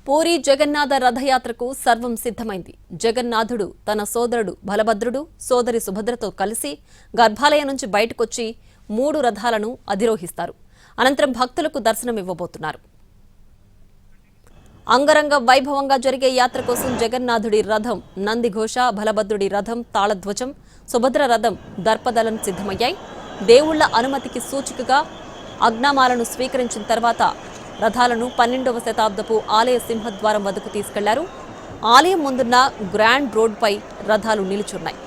పూరి జగన్నాథ రథయాత్రకు సర్వం సిద్ధమైంది. జగన్నాథుడు తన సోదరుడు బలభద్రుడు, సోదరి సుభద్రతో కలిసి గర్భాలయం నుంచి బయటకొచ్చి 3 రథాలను అధిరోహిస్తారు. అనంతరం భక్తులకు దర్శనమివ్వబోతున్నారు. అంగరంగ వైభవంగా జరిగే యాత్ర కోసం జగన్నాథుడి రథం నందిఘోష, బలభద్రుడి రథం తాళధ్వజం, సుభద్ర రథం దర్పదలం సిద్ధమయ్యాయి. దేవుళ్ల అనుమతికి సూచికగా అగ్నామాలను స్వీకరించిన తర్వాత రథాలను 12వ శతాబ్దపు ఆలయ సింహద్వారం వద్దకు తీసుకెళ్లారు. ఆలయం ముందున్న గ్రాండ్ రోడ్పై రథాలు నిలుచున్నాయి.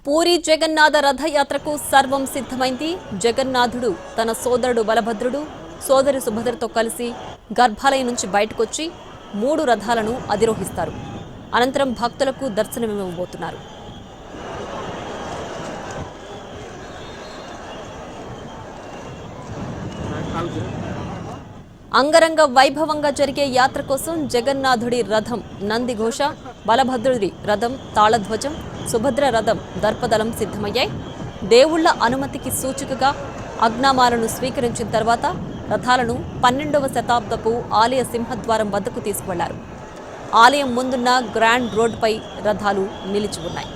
పూరి జగన్నాథ రథయాత్రకు సర్వం సిద్ధమైంది. జగన్నాథుడు తన సోదరుడు బలభద్రుడు, సోదరి సుభద్రతో కలిసి గర్భాలయం నుంచి బయటకొచ్చి 3 రథాలను అధిరోహిస్తారు. అనంతరం భక్తులకు దర్శనమివ్వబోతున్నారు. అంగరంగ వైభవంగా జరిగే యాత్ర కోసం జగన్నాథుడి రథం నందిఘోష, బలభద్రుడి రథం తాళధ్వజం, సుభద్ర రథం దర్పదలం సిద్ధమయ్యాయి. దేవుళ్ల అనుమతికి సూచికగా అగ్నామాలను స్వీకరించిన తర్వాత రథాలను 12వ శతాబ్దపు ఆలయ సింహద్వారం వద్దకు తీసుకువెళ్లారు. ఆలయం ముందున్న గ్రాండ్ రోడ్పై రథాలు నిలిచి ఉన్నాయి.